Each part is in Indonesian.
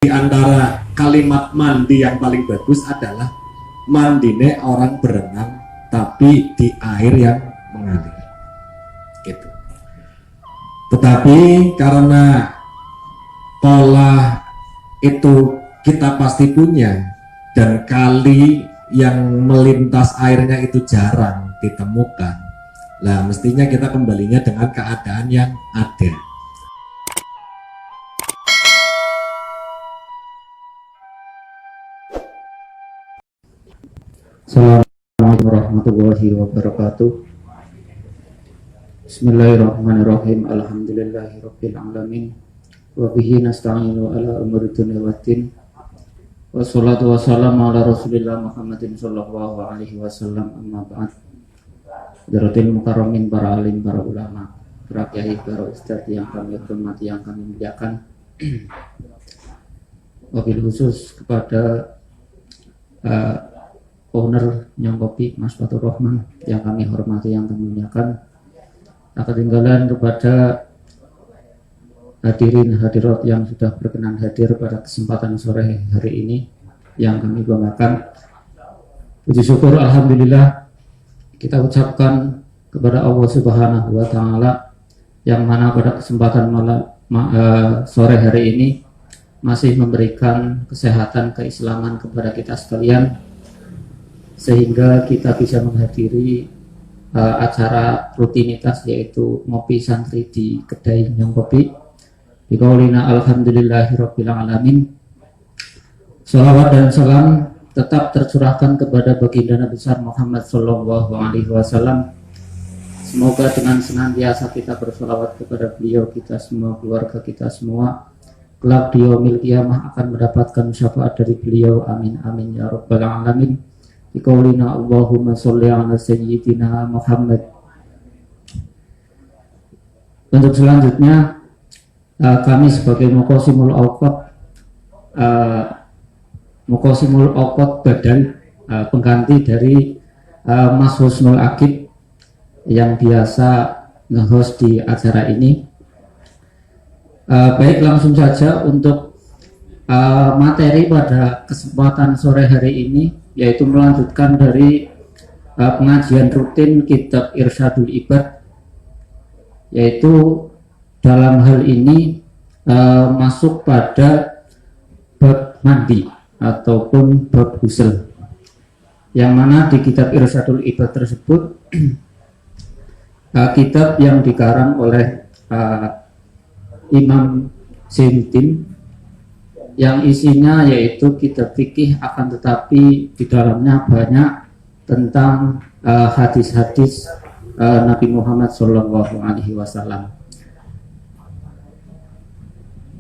Di antara kalimat mandi yang paling bagus adalah mandine orang berenang tapi di air yang mengalir gitu. Tetapi karena pola itu kita pasti punya dan kali yang melintas airnya itu jarang ditemukan, lah mestinya kita kembalinya dengan keadaan yang ada. Assalamualaikum warahmatullahi wabarakatuh. Bismillahirrahmanirrahim. Alhamdulillahirabbil alamin. Wa bihi nasta'inu ala umuri dunya waddin. Wassalatu wassalamu ala Rasulillah Muhammadin sallallahu alaihi wasallam. Amma ba'd. Hadirin mukarramin, para alim, para ulama, para kiai, para ustaz yang kami hormati, yang kami muliakan. Wabil khusus kepada owner Nyong Kopi, Mas Fatur Rahman, yang kami hormati, yang kami muliakan. Tak ketinggalan kepada hadirin hadirat yang sudah berkenan hadir pada kesempatan sore hari ini yang kami banggakan. Puji syukur alhamdulillah kita ucapkan kepada Allah Subhanahu wa taala yang mana pada kesempatan sore hari ini masih memberikan kesehatan, keislaman kepada kita sekalian, sehingga kita bisa menghadiri acara rutinitas yaitu ngopi santri di kedai Nyong Kopi. Biqaulina alhamdulillahirabbil alamin. Shalawat dan salam tetap tercurahkan kepada baginda Nabi besar Muhammad sallallahu alaihi wasallam. Semoga dengan senantiasa kita bersolawat kepada beliau, kita semua, keluarga kita semua, kelak di yaumil qiyamah akan mendapatkan syafaat dari beliau. Amin amin ya rabbal alamin. Biqaulina Allahumma sholli ala sayyidina Muhammad. Untuk selanjutnya kami sebagai Muqasimul Awqat Badan, pengganti dari Mas Husnul Aqib yang biasa nge-host di acara ini. Baik, langsung saja untuk materi pada kesempatan sore hari ini, yaitu melanjutkan dari pengajian rutin kitab Irsyadul Ibad, yaitu dalam hal ini masuk pada bab mandi ataupun bab ghusl, yang mana di kitab Irsyadul Ibad tersebut kitab yang dikarang oleh Imam Zainuddin, yang isinya yaitu kitab fikih, akan tetapi di dalamnya banyak tentang hadis-hadis Nabi Muhammad SAW.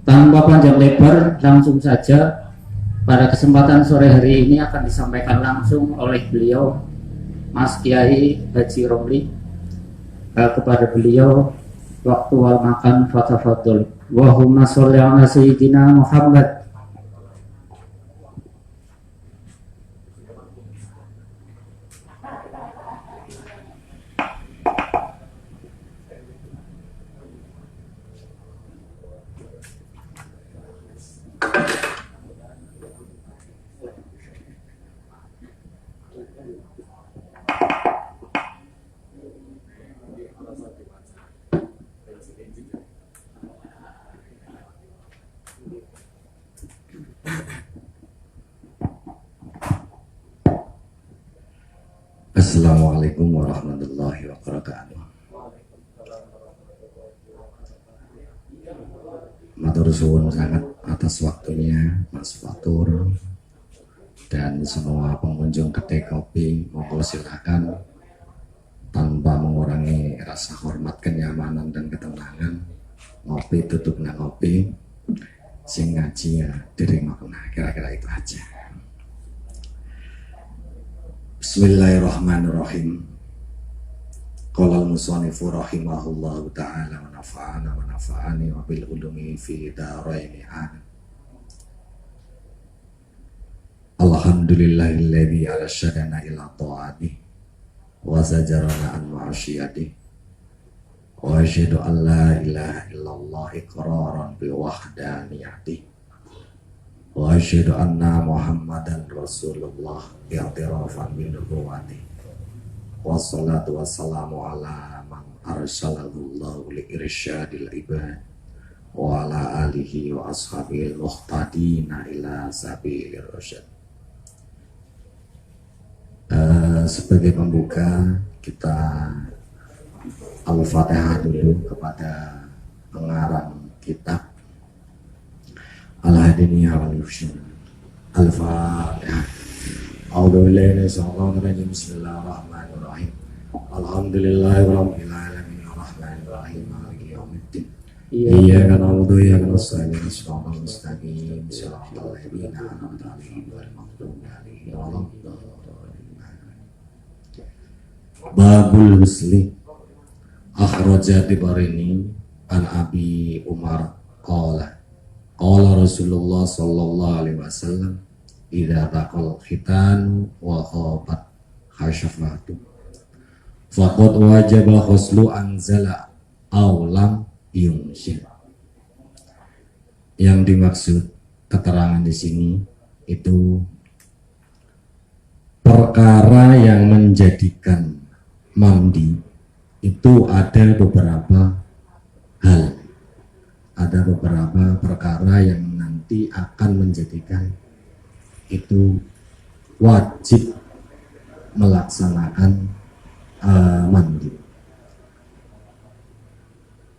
Tanpa panjang lebar, langsung saja pada kesempatan sore hari ini akan disampaikan langsung oleh beliau, Mas Kiai Haji Romli. Kepada beliau waktu wal makan fatafadul. Wahumma sholli ala sayyidina Muhammad. Assalamualaikum warahmatullahi wabarakatuh. Matur suwun sangat atas waktunya Mas Fatur dan semua pengunjung kedai kopi. Monggo silakan, tanpa mengurangi rasa hormat, kenyamanan dan ketenangan, ngopi tutup nang ngopi, sing ngaji ya direngokna. Kira-kira itu aja. Bismillahirrahmanirrahim. Qala al-musannifu rahimahullahu ta'ala wa nafa'ani wa bil ulumi fi daraini amin. Alhamdulillahilladzi arsyadana ila ta'ati wa zajarana an ma'asiyati wa asyhadu an la ilaha illallah iqraran bi wahdaniyati asyhadu anna Muhammadan Rasulullah i'tirafan bi nubuwwati. Wassalatu wassalamu ala man arsalallahu li irsyadil ibad wa ala alihi wa ashabil muhtadina ila sabilir rasyad. Sebagai pembuka kita Al-Fatihah dulu kepada pengarang kitab Al-Hadiniyah wal-Yufshin. Al-Fatihah. A'udzubillahi minasyaitonir rajim. Bismillahirrahmanirrahim. Alhamdulillahirabbil alamin arrahmanir rahim maliki yaumiddin. Iyyaka na'budu wa iyyaka nasta'in ihdinas mustaqim shiratal ladzina an'amta 'alaihim ghairil maghdubi 'alaihim waladdallin. Babul husli akhraja Tibarini an Abi Umar qala Rasulullah sallallahu alaihi wasallam idza taqal khitan wa khabat khasyafatu faqad wajaba khuslu anzala aw lam yunshir. Yang dimaksud keterangan di sini itu perkara yang menjadikan mandi itu ada beberapa hal, ada beberapa perkara yang nanti akan menjadikan itu wajib melaksanakan mandi.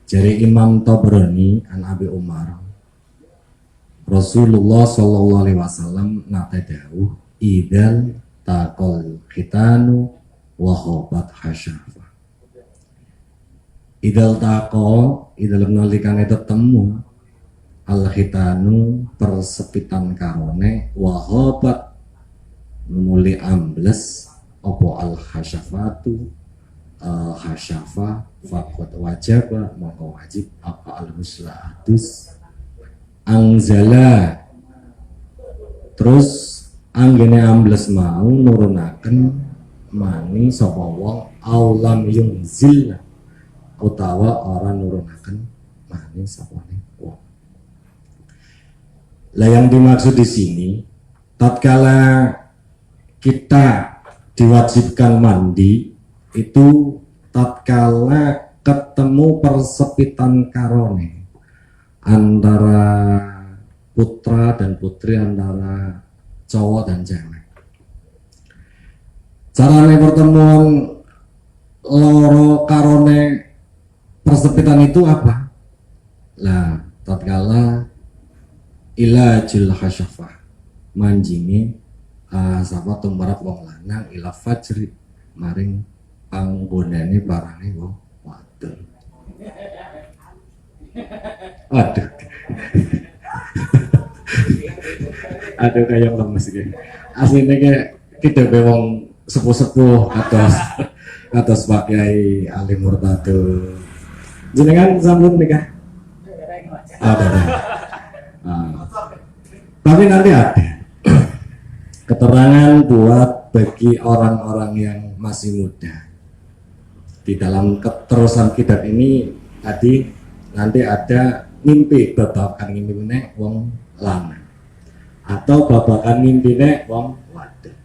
Jadi Imam Tabrani an Abi Umar Rasulullah sallallahu alaihi wasallam nate dawuh idzal taqal khitanu wa khabat hasyafa. Idal tako, idal nalikane tetemu al khitanu persepitan karone wahobat muli ambles opo al hasyafatu hasyafa fakot wajaba maka wajib apa al muslahatus angzala. Terus anggene ambles mau nurunaken mani sapa wong aulam yunzil utawa orang nurunaken mani sapane wong. Lah yang dimaksud di sini tatkala kita diwajibkan mandi itu tatkala ketemu persepitan karone antara putra dan putri, antara cowok dan cewek. Carane pertemuan loro karone persepitan itu apa? Lah, tatkala ilajul hasyafah manjingi sapa tumrap wong lanang ila fajri maring panggonane barane wong wadon. Aduh. Aduh kayak lemes iki. Asline kayak kita wong sepuh-sepuh atas pakai Ali Murtado. Jenengan sambung nikah? Ada. Tapi nanti ada keterangan buat bagi orang-orang yang masih muda. Di dalam keterusan kitab ini tadi nanti ada mimpi babakan mimpine wong lanang atau babakan mimpine wong wadon.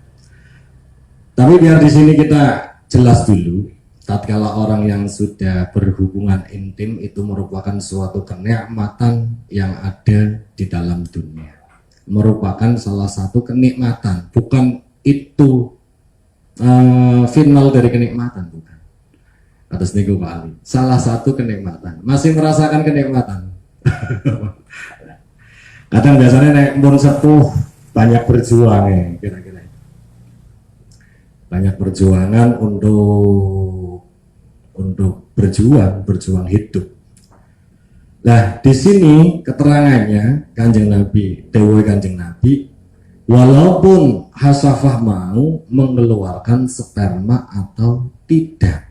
Tapi biar di sini kita jelas dulu. Tatkala orang yang sudah berhubungan intim itu merupakan suatu kenikmatan yang ada di dalam dunia, merupakan salah satu kenikmatan, bukan itu final dari kenikmatan, bukan. Atas niku Pak Ali, salah satu kenikmatan, masih merasakan kenikmatan. Kadang biasanya naik pun sepuh banyak berjuang ya, kira-kira banyak perjuangan untuk berjuang hidup. Nah, di sini keterangannya Kanjeng Nabi, dawuh Kanjeng Nabi, walaupun hasafah mau mengeluarkan sperma atau tidak.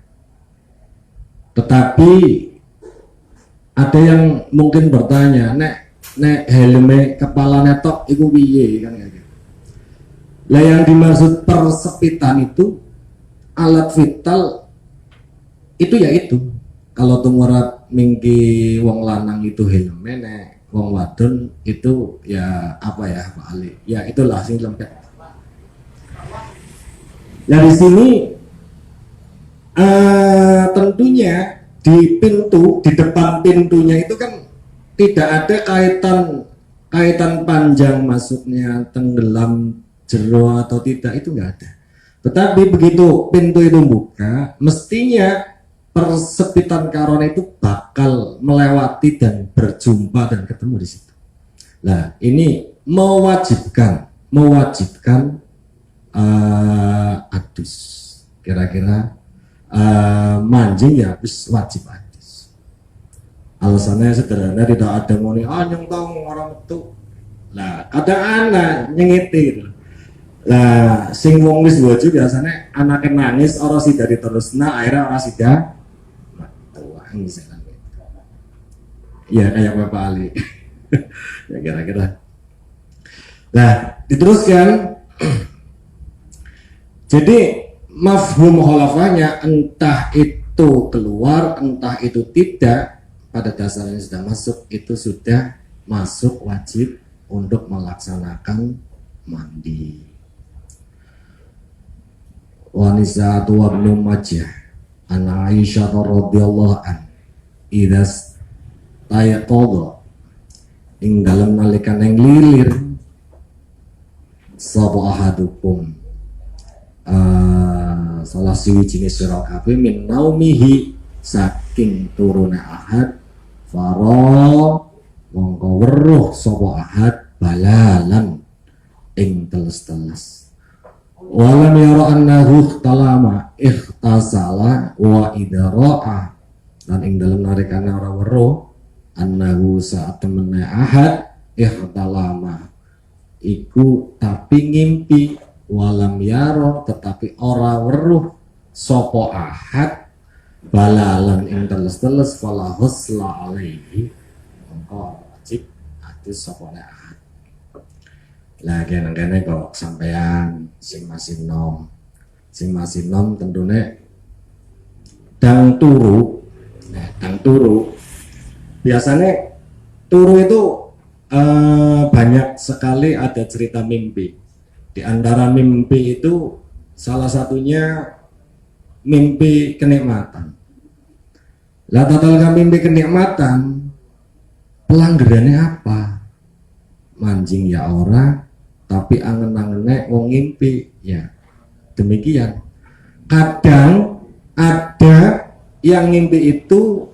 Tetapi ada yang mungkin bertanya, nek helme kepalanya tok iku piye kan gitu. Lah yang dimaksud persepitan itu alat vital itu ya itu. Kalau tumurap minggi wong lanang itu helme, nek wong wadon itu ya apa ya Pak Ali? Ya itulah sing lempet. Nah di sini tentunya di depan pintunya itu kan tidak ada kaitan panjang masuknya, tenggelam, jero atau tidak, itu nggak ada. Tetapi begitu pintu itu buka, mestinya persepitan karone itu bakal melewati dan berjumpa dan ketemu di situ. Nah, ini mewajibkan adus. Kira-kira manjing ya habis wajib adus. Alasannya sederhana, tidak ada moni nyong tong orang metu. Lah, kadang anak nyengitir. Lah, sing wong wis bojo biasanya anaknya nangis ora sida diterusna, akhirnya ora sida tuang misalnya. Ya kayak Bapak Ali. Ya kira-kira. Nah, diteruskan. Jadi mafhum khalafahnya entah itu keluar, entah itu tidak, pada dasarnya sudah masuk, itu sudah masuk wajib untuk melaksanakan mandi. Wanisa wa ibnu Majah an Aisyah radhiyallahu an idas tayaqadha ing dalem nalikan yang lilir sapa ahadukum salah siwijine sira kabeh min naumihi saking turune ahad faro mongko weruh sapa ahad balalan ing teles-teles walam yara annahu ikhtasala wa idara'a, dan ing dalem narikane ora weruh annahu saat temene ahad ikhtalama iku tapi ngimpi, walam yara tetapi ora weruh sapa ahad balalan ing teles-teles fala husla alaihi mongko wajib adus sapa ahad. Lah kene kok sampean sing masih nom tentunya dang turu. Nah, dang turu biasanya turu itu banyak sekali ada cerita mimpi. Di antara mimpi itu salah satunya mimpi kenikmatan. Lah total mimpi kenikmatan pelanggarannya apa? Manjing ya ora, tapi angen-angennya wong ngimpi ya demikian. Kadang ada yang ngimpi itu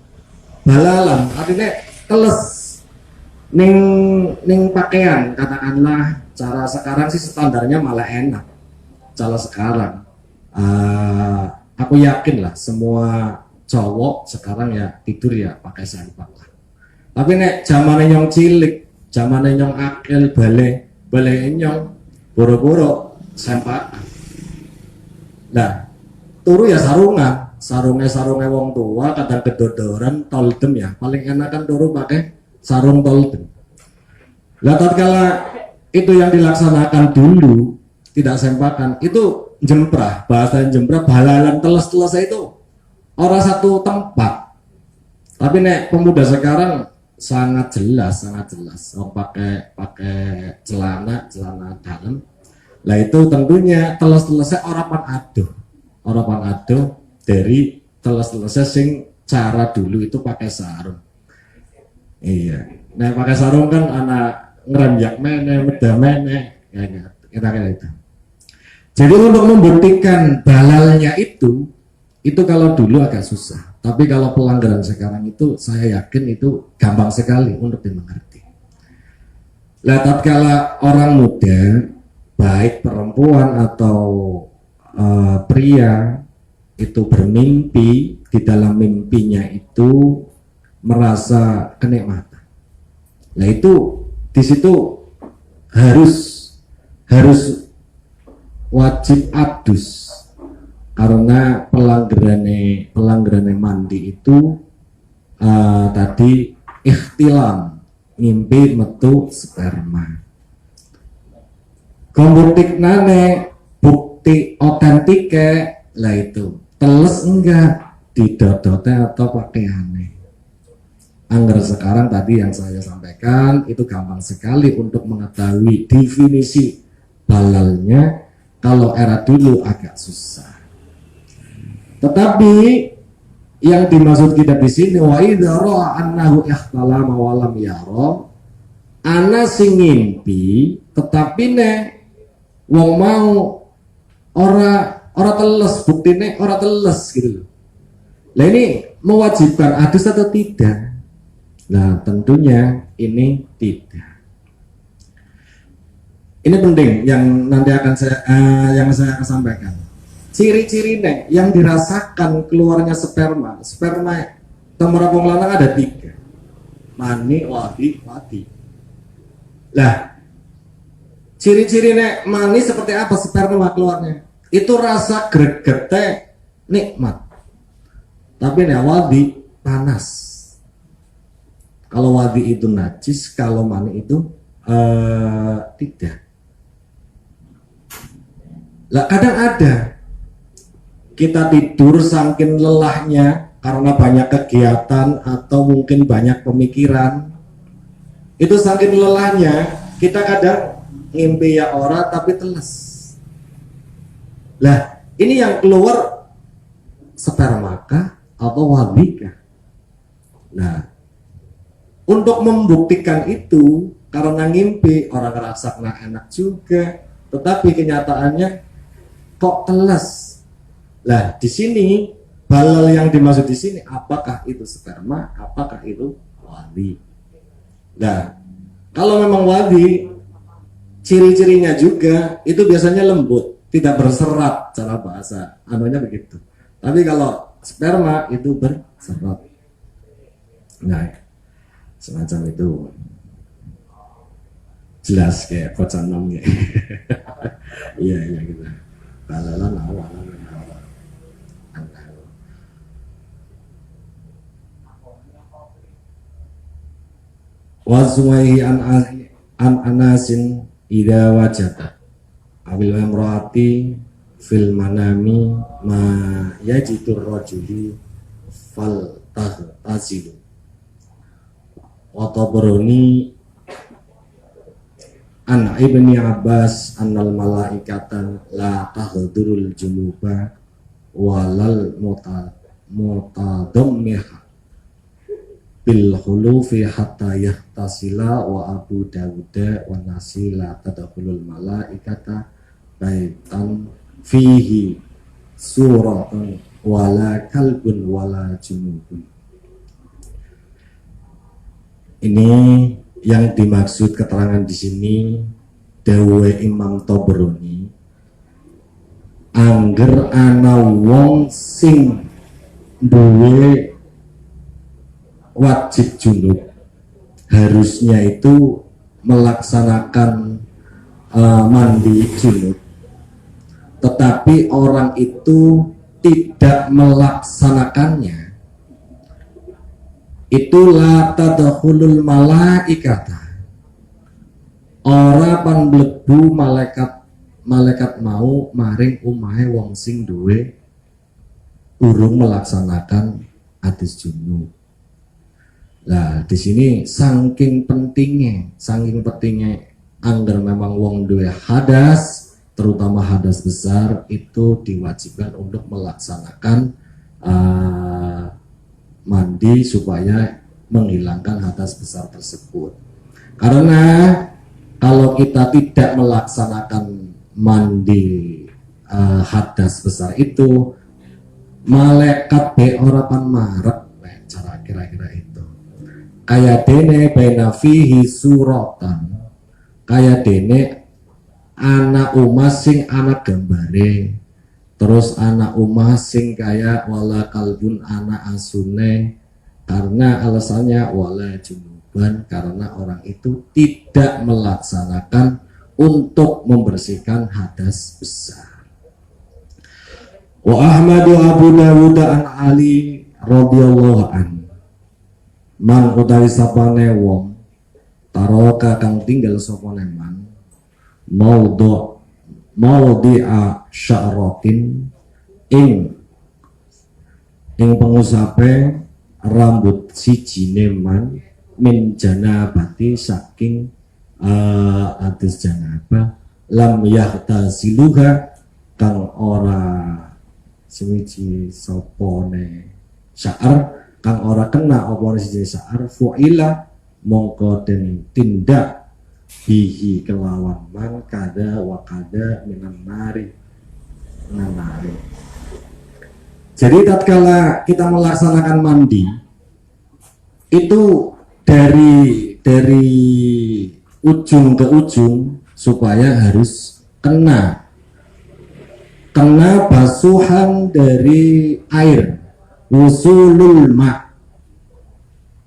balalan, artinya teles ning pakaian, katakanlah cara sekarang sih standarnya malah enak. Cara sekarang aku yakin lah semua cowok sekarang ya tidur ya pakai sempak lah. Tapi nek zamane nyong cilik, zamane nyong akil bale nyong boro-boro sempak. Nah, turu ya sarunge wong tua, kadang kedodoran toldem ya. Paling enak kan turu pakai sarung toldem. Lah tatkala itu yang dilaksanakan dulu tidak sempakan, itu jemprah, bahasa jemprah balalan teles-teles itu orang satu tempat. Tapi nek pemuda sekarang sangat jelas oh, pakai celana dalam. Lah itu tentunya teles-telesnya orapan aduh dari teles-telesnya sing cara dulu itu pakai sarung. Iya, nah pakai sarung kan anak ngeranjak mene, meda mene, ya kira-kira itu. Jadi untuk membuktikan balalnya itu kalau dulu agak susah. Tapi kalau pelanggaran sekarang itu saya yakin itu gampang sekali untuk dimengerti. Lah tatkala orang muda, baik perempuan atau pria itu bermimpi, di dalam mimpinya itu merasa kenikmatan. Nah itu di situ harus wajib adus. Karena pelanggaran mandi itu tadi ikhtilam, mimpi metu sperma. Bukti otentike lah itu teles enggak di dodote atau pakaiannya. Angger sekarang tadi yang saya sampaikan itu gampang sekali untuk mengetahui definisi balalnya. Kalau era dulu agak susah. Tetapi yang dimaksud kita di sini wa idza ra'a annahu ihtalama wa lam yara, ana sing ngimpi tetapi ne wong mau ora teles, buktine ora teles gitu loh. Lah ini mewajibkan adus atau tidak? Nah, tentunya ini tidak. Ini penting yang nanti akan saya akan sampaikan. Ciri-cirinya yang dirasakan keluarnya sperma tumrap wong lanang ada 3. Mani, wadi. Lah, ciri-cirinya mani seperti apa sperma keluarnya? Itu rasa gregete nikmat. Tapi nih wadi panas. Kalau wadi itu najis, kalau mani itu tidak. Lah kadang ada kita tidur saking lelahnya karena banyak kegiatan atau mungkin banyak pemikiran. Itu saking lelahnya kita kadang ngimpi ya ora tapi teles. Lah ini yang keluar spermaka atau wadikah? Nah, untuk membuktikan itu karena ngimpi orang ngerasa enak juga, tetapi kenyataannya kok teles. Lah di sini balal yang dimaksud di sini apakah itu sperma, apakah itu wadi? Nah, kalau memang wadi, ciri-cirinya juga itu biasanya lembut, tidak berserat cara bahasa, anunya begitu. Tapi kalau sperma itu berserat. Nah, semacam itu jelas kayak kocan namanya. Iya gitu. Balalan awalan. Wazwaihi an anasin ida wajata abil imraati fil manami ma yajitur rajuli fal tazilu wa tabrani an ibni Abbas annal malaikatan la tahdurul junuba walal mutadammiha bil khulufi hatta yahtasila wa Abu Dawud wa nasila tadkhulul malaikata baitan fihi suratun wala kalbun wala junubun. Ini yang dimaksud keterangan di sini dawe Imam Tabrani, angger ana wong sing duwe wajib junub, harusnya itu melaksanakan mandi junub, tetapi orang itu tidak melaksanakannya, itu la tadkhulul malaikata, ora pan mlebu malaikat mau maring umahe wong sing duwe urung melaksanakan adus junub. Nah, di sini saking pentingnya angger memang wong duwe hadas, terutama hadas besar itu diwajibkan untuk melaksanakan mandi supaya menghilangkan hadas besar tersebut. Karena kalau kita tidak melaksanakan mandi hadas besar itu, malaikat be ora pan marek, cara kira-kira itu. Kayak dene baina fihi suratan, kayak dene anak umas sing anak gambare, terus anak umas sing kayak wala kalbun anak asune, karena alasannya wala junuban, karena orang itu tidak melaksanakan untuk membersihkan hadas besar. Wa Ahmadu Abu Dawud an Ali radhiyallahu anhu, man utawi sapane wong taroka kang tinggal sapane man maudhi'a sya'ratin ing pengusape rambut sijine man min janabati saking atus janabah lam yahtasiluha kang ora sewiji sopone sya'ar kang ora kena apa siji sya'ar fu'ila mongko den tindak bihi kelawan man kada wa kada minan nari. Jadi tatkala kita melaksanakan mandi itu dari ujung ke ujung supaya harus kena basuhan dari air, wusulul ma',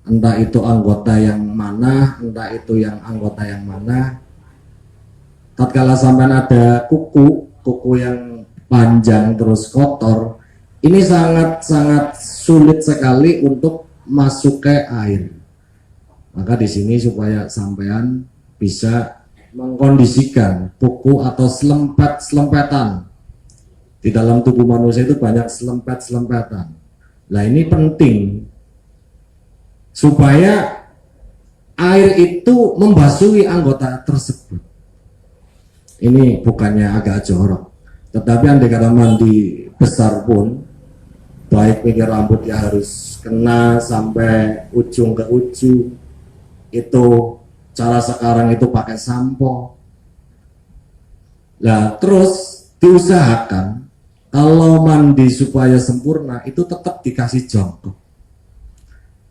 entah itu anggota yang mana, entah itu yang anggota yang mana. Tatkala sampai ada kuku yang panjang terus kotor, ini sangat sulit sekali untuk masuk ke air. Maka di sini supaya sampean bisa mengkondisikan kuku atau selempet-selempetan. Di dalam tubuh manusia itu banyak selempet-selempetan. Nah ini penting supaya air itu membasuhi anggota tersebut. Ini bukannya agak jorok, tetapi andai kata mandi besar pun, baik pinggir rambut ya harus kena sampai ujung ke ujung. Itu cara sekarang itu pakai sampo. Nah terus diusahakan kalau mandi supaya sempurna itu tetap dikasih jongkok,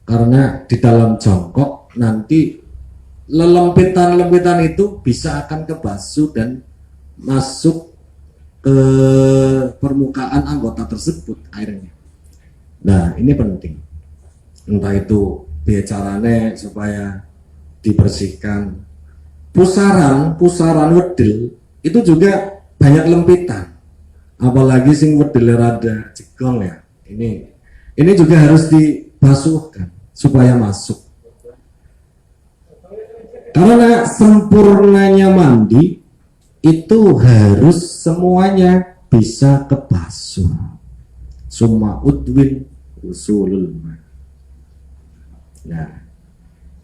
karena di dalam jongkok nanti lelempitan itu bisa akan kebasuh dan masuk ke permukaan anggota tersebut airnya. Nah ini penting, entah itu bicaranya supaya dibersihkan. Pusaran wedel itu juga banyak lempitan, apalagi sing wedel rada jegong ya. Ini juga harus dibasuhkan supaya masuk. Karena sempurnanya mandi itu harus semuanya bisa kebasuh. Summa udwin usulul ma. Nah,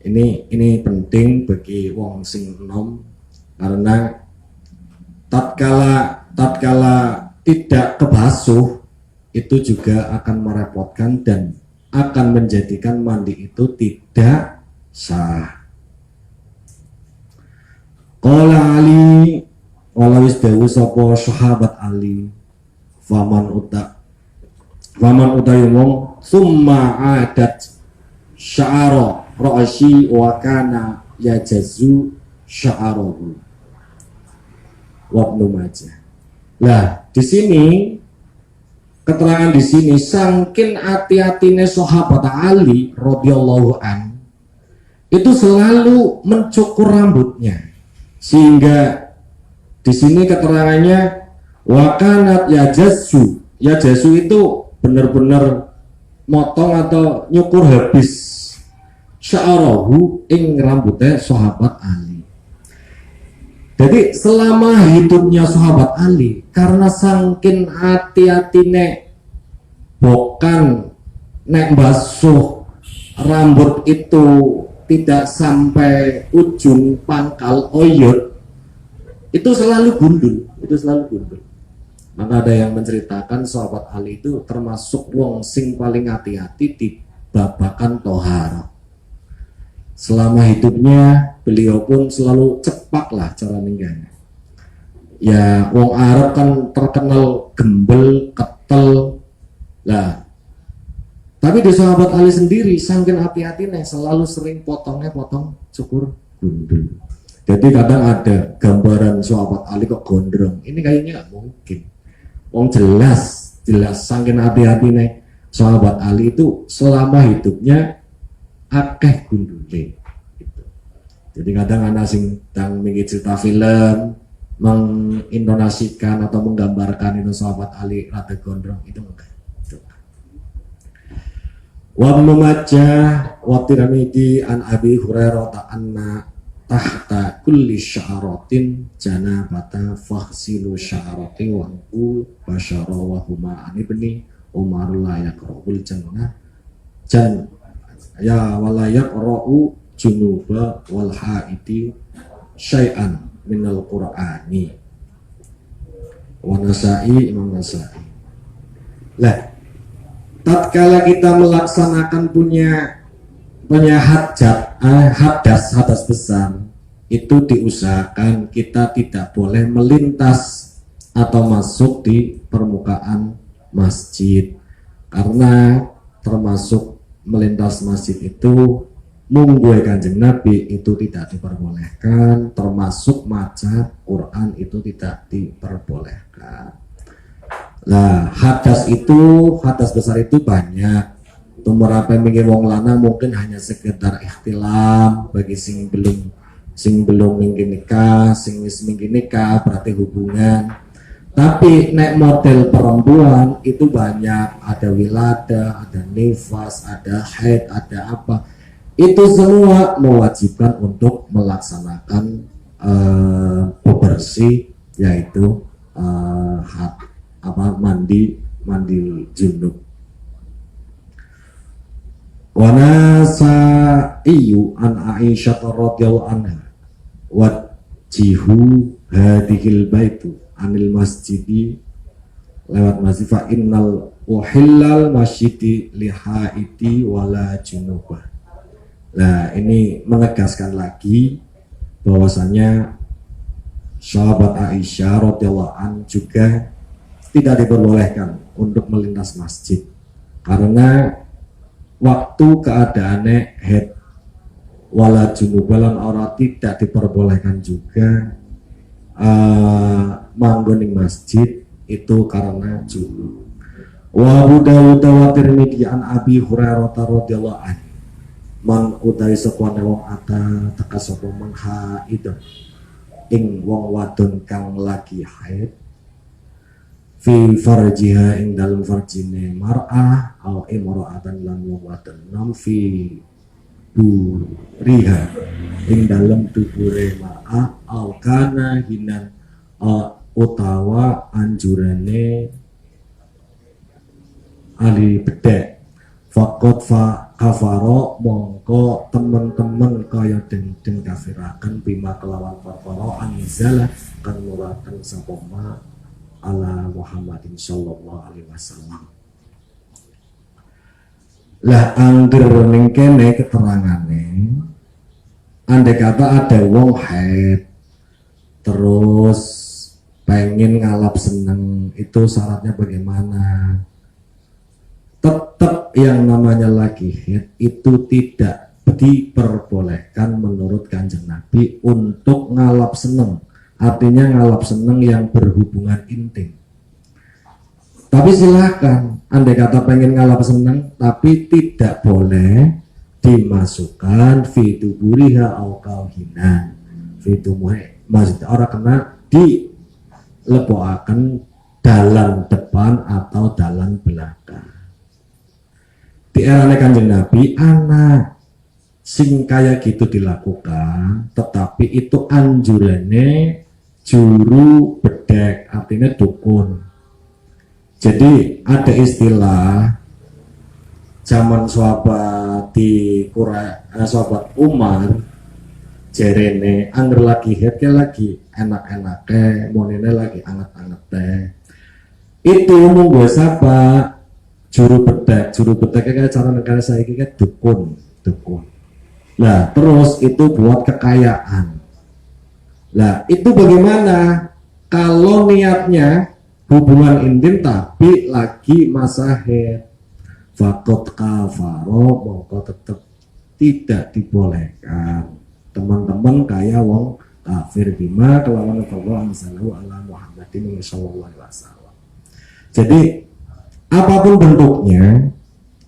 ini penting bagi wong sing enom, karena tatkala tidak kebasuh itu juga akan merepotkan dan akan menjadikan mandi itu tidak sah. Qala Ali wala wis dawu sapa sahabat Ali faman utayumong summa adat sya'ara ra'si wa kana yajazu sya'arahu wa Ibnu Majah. Lah di sini keterangan di sini sangkin hati-hatine sahabat Ali radhiyallahu an itu selalu mencukur rambutnya, sehingga di sini keterangannya wakanat yajasu itu benar-benar motong atau nyukur habis sya'arahu ing rambutnya sahabat Ali. Jadi selama hidupnya sahabat Ali, karena sangkin hati-hatine bukan nek basuh rambut itu tidak sampai ujung pangkal oyot, itu selalu gundul. Maka ada yang menceritakan sahabat Ali itu termasuk wong sing paling hati-hati di babakan tohara. Selama hidupnya beliau pun selalu cepak lah cara ningganya. Ya wong Arab kan terkenal gembel, ketel lah. Tapi di sahabat Ali sendiri saking hati-hatinya selalu sering potong cukur gundul. Jadi kadang ada gambaran sahabat Ali kok gondrong. Ini kayaknya nggak mungkin. Wong jelas saking hati-hatinya sahabat Ali itu selama hidupnya akeh gundule. Gitu. Jadi kadang anak sing tang mikir cerita film mengintonasikan atau menggambarkan itu sahabat Ali rada gondrong itu enggak. Wa Ibnu Majah wa Tirmidzi an Abi Hurairah anna tahta kulli sya'ratin janabata faghsilu sya'rati wa anqu basyara wa huma an ibni Umar la yaqrabul jannah jan ya walayak ra'u junuba wal haiti syai'an minal qur'ani wa Nasai, Imam Nasai. Lah, tatkala kita melaksanakan punya hadas besar, itu diusahakan kita tidak boleh melintas atau masuk di permukaan masjid, karena termasuk melintas masjid itu mungguh Kanjeng Nabi itu tidak diperbolehkan, termasuk maca Quran itu tidak diperbolehkan. Nah, hadas besar itu banyak. Tumrape minggir wong lanang mungkin hanya sekedar ikhtilam bagi sing belum minggir nikah, sing wis minggir nikah berarti hubungan. Tapi nek model perempuan itu banyak, ada wilada, ada nifas, ada haid, ada apa. Itu semua mewajibkan untuk melaksanakan bebersih, yaitu mandi junub. Wa Nasai'u an Aisyah radhiyallahu anha wa jihu hadhil baitu anil masjidi lewat masjid fa innal uhillal masjidi lihaiti wala junubah. Nah, ini menegaskan lagi bahwasanya sahabat Aisyah radhiyallahu an juga tidak diperbolehkan untuk melintas masjid karena waktu keadaannya haid wala junubalan orang tidak diperbolehkan juga manggoning masjid itu karena junub. Wa Abu Dawud wa Tirmidzi an Abi Hurairah radhiyallahu anhu man utawi sapane wong ata teka sapa man haid ing wong wadon kang lagi haid fi farjiha ing dalem farjine mar'ah au imra'atan lan wong wadon nam fi buriha ing dalem tubure mar'ah au kana hinan utawa anjurane ali bedek fakot fa kafaro mongko temen-temen kaya den kafiraken bima kelawan perkara anzala kang nuraken sapa ma ala Muhammadin sallallahu alaihi wasallam. Lah angger ning kene keterangane andai kata ada wong haid terus pengen ngalap seneng, itu syaratnya bagaimana? Tetap yang namanya lagi haid itu tidak diperbolehkan menurut Kanjeng Nabi untuk ngalap seneng. Artinya ngalap seneng yang berhubungan intim. Tapi silahkan, andai kata pengen ngalap seneng, tapi tidak boleh dimasukkan fituburiha au kauhinan. Fitumuhe maksudnya orang kena dilebokaken dalam depan atau dalam belakang. Di era Kanjeng Nabi anak sing kaya gitu dilakukan, tetapi itu anjurannya juru bedek, artinya dukun. Jadi ada istilah zaman sahabat sahabat Umar jerene angger lagi haid lagi enak-enak monene lagi anget-anget teh. Itu monggo sapa juru bedek kayak cara negara saya kayak dukun. Nah terus itu buat kekayaan. Nah itu bagaimana kalau niatnya hubungan intim tapi lagi masa haid? Fakot kafaro mongko tetap tidak dibolehkan. Teman-teman kayak wong kafir bima kelawan Allah sallallahu ala Muhammadin sallallahu alaihi wasallam. Jadi apapun bentuknya,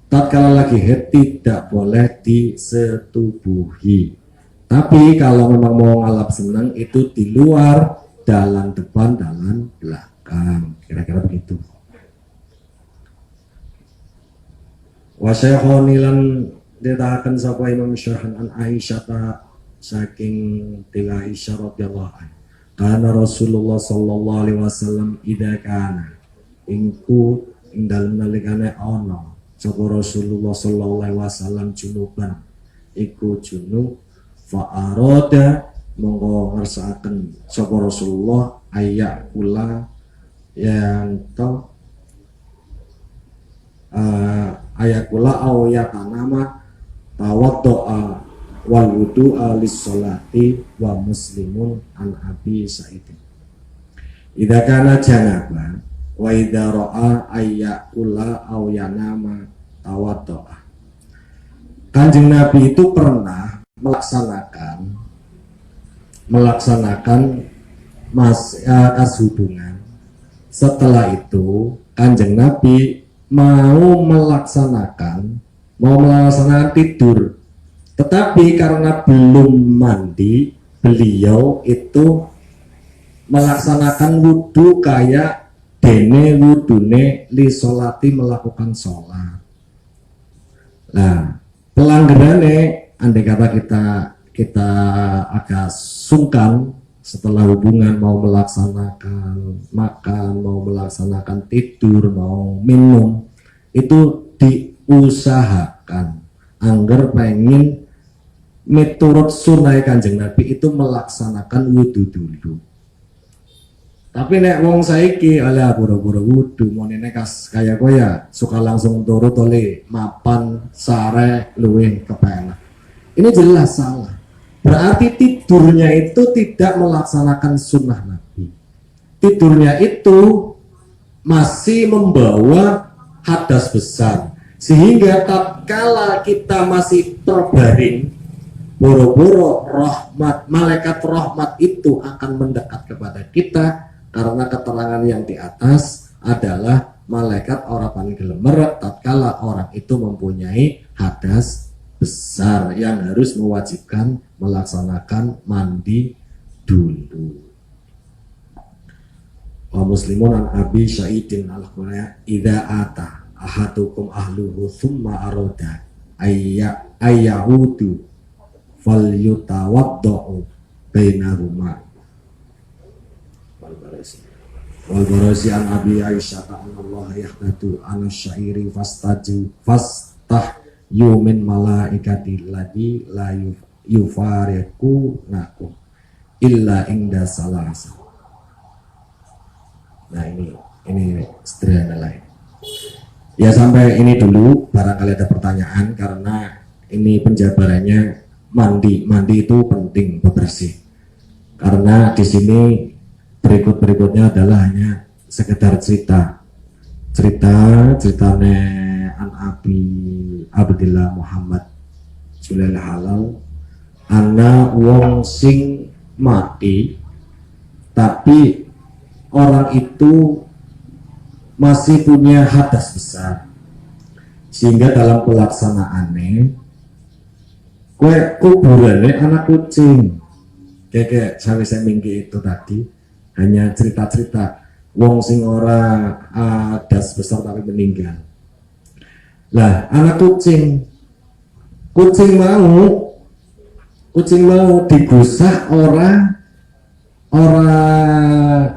tatkala lagi haid tidak boleh disetubuhi. Tapi kalau memang mau ngalap senang itu di luar, dalam depan, dalam belakang. Kira-kira begitu. Wasyakhonilan ditahakan sapa Imam Syarhan an Aisyah saking tiga Aisyah radhiyallahu anha. Karena Rasulullah sallallahu alaihi wasallam idza kana ingku ing dalem nalikane ana sapa Rasulullah sallallahu alaihi wasallam junuban iku junub fa arada monggo ngersakaken sapa Rasulullah ayak kula yang to ayakula awyatanama tawaddo'a wal wudu'a lis-sholati wa muslimun an Abi Sa'id idza kana janaba wa idza ra'a ayakula awyanama tawaddo'a. Kanjeng Nabi itu pernah melaksanakan kas hubungan. Setelah itu Kanjeng Nabi mau melaksanakan tidur, tetapi karena belum mandi, beliau itu melaksanakan wudhu kayak dene wudune li sholati melakukan sholat. Nah, pelanggarannya andai kata kita agak sungkan setelah hubungan, mau melaksanakan makan, mau melaksanakan tidur, mau minum, itu diusahakan angger pengen miturut sunai Kanjeng Nabi itu melaksanakan wudhu dulu. Tapi nek wong saiki ala boro-boro wudhu mau nek kayak koya suka langsung turut oleh mapan sare luwih kepenak. Ini jelas salah. Berarti tidurnya itu tidak melaksanakan sunnah Nabi. Tidurnya itu masih membawa hadas besar, sehingga tatkala kita masih terbaring, boro-boro malaikat rahmat itu akan mendekat kepada kita, karena keterangan yang di atas adalah malaikat orang gelemer tatkala orang itu mempunyai hadas besar yang harus mewajibkan melaksanakan mandi dulu. Wa muslimun an Abi Sa'idin al-Khudri idza ata ahadukum ahluhu thumma arada ayyahudu falyutawaddau bainahuma. Wal barasi an Abi Aisyah ta'ala yahdatu an syairi fastah yumin malaikati ladi la yufariku naku illa inda salasa. Nah ini sederhana lain. Ya sampai ini dulu, barangkali ada pertanyaan, karena ini penjabarannya mandi itu penting, bebersih. Karena di sini berikutnya adalah hanya sekedar ceritanya an Abi Abdillah Muhammad Sulaiman Halal ana wong sing mati tapi orang itu masih punya hadas besar, sehingga dalam pelaksanaannya kue kuburannya anak kucing kayak saya minggu itu tadi hanya cerita wong sing ora hadas besar tapi meninggal. Lah anak kucing mau digusah orang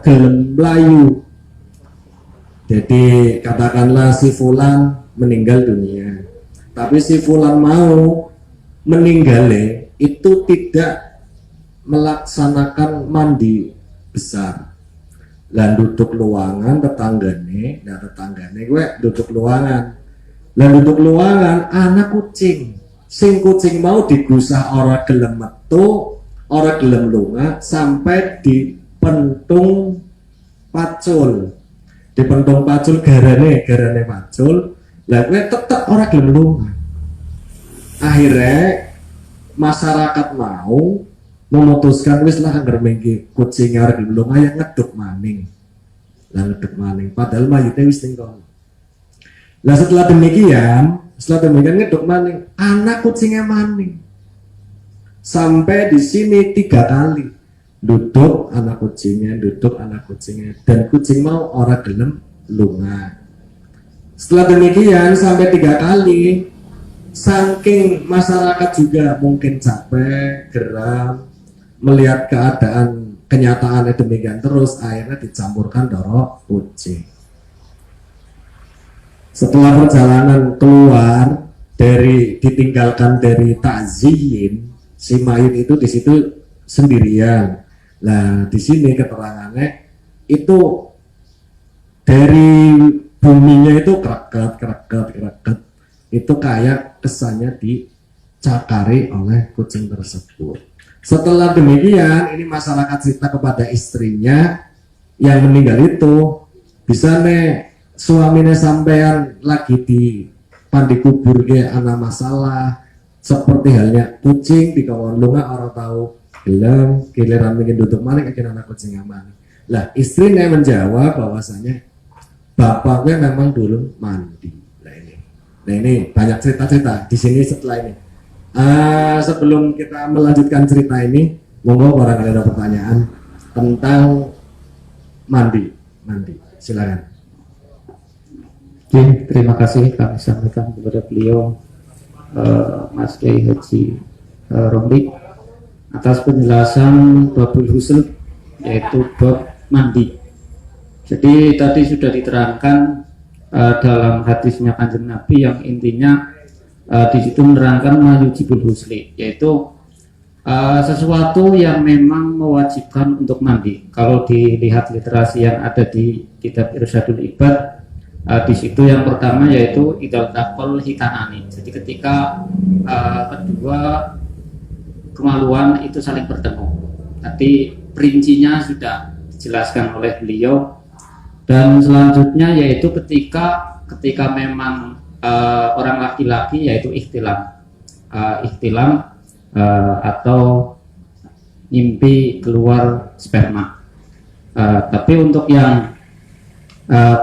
gelem melayu. Jadi katakanlah si fulan meninggal dunia, tapi si fulan mau meninggal itu tidak melaksanakan mandi besar. Lan duduk luangan tetanggane gue duduk luangan. Lan duduk luangan anak kucing. Sing kucing mau digusah ora gelem metu, ora gelem lunga sampai di pentung pacul. Di pentung pacul garane pacul. Lah gue tetep ora gelem lunga. Akhirnya masyarakat mau memutuskan wis lah anggar mengki kucing ora gelem lunga ya ngeduk maning. Lah ngeduk maning padahal mayite wis ning kono. Lah setelah demikian ngeduk maning, anak kucingnya maning. Sampai di sini 3 kali. Duduk anak kucingnya, dan kucing mau ora gelem lunga. Setelah demikian sampai 3 kali, saking masyarakat juga mungkin capek, geram, melihat keadaan kenyataannya demikian terus, akhirnya dicampurkan dorok kucing. Setelah perjalanan keluar ditinggalkan dari takziyin, si mayit itu di situ sendirian. Nah, di sini keterangannya itu dari buminya itu kereket, itu kayak kesannya dicakari oleh kucing tersebut. Setelah demikian, ini masyarakat cerita kepada istrinya yang meninggal itu, bisa nih suaminya sampean lagi di pandi kubur ke ana masalah seperti halnya kucing di kawan lunga orang tahu bilang giliran ingin duduk mana akhirnya anak kucing aman. Lah istrinya menjawab bahwasanya bapaknya memang dulu mandi. Nah ini banyak cerita-cerita di sini setelah ini. Sebelum kita melanjutkan cerita ini, monggo barangkali ada pertanyaan tentang mandi. Silakan. Oke, terima kasih kami sampaikan kepada beliau Mas Kiai Haji Romli atas penjelasan babul husl, yaitu bab mandi. Jadi tadi sudah diterangkan dalam hadisnya Kanjeng Nabi yang intinya di situ menerangkan mayujibul husli, yaitu sesuatu yang memang mewajibkan untuk mandi. Kalau dilihat literasi yang ada di kitab Irsyadul Ibad, di situ yang pertama yaitu idal takol hitanani. Jadi ketika kedua kemaluan itu saling bertemu. Tadi perincinya sudah dijelaskan oleh beliau. Dan selanjutnya yaitu ketika memang orang laki-laki yaitu ihtilam atau mimpi keluar sperma. Tapi untuk yang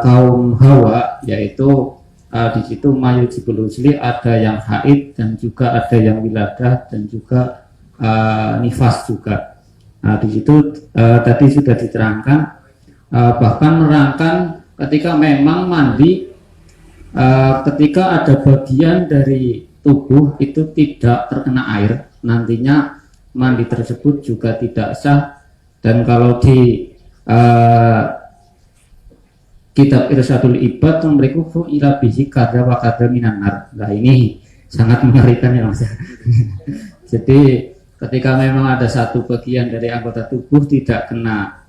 kaum Hawa yaitu di situ mayujibul husli, ada yang haid dan juga ada yang wiladah dan juga nifas juga. Di situ tadi sudah diterangkan, bahkan menerangkan ketika memang mandi, ketika ada bagian dari tubuh itu tidak terkena air, nantinya mandi tersebut juga tidak sah. Dan kalau di kitab Irsyadul Ibad memberiku ila bihi kadra wa kadra minan nar. Nah ini sangat mengerikan ya Mas. Jadi ketika memang ada satu bagian dari anggota tubuh tidak kena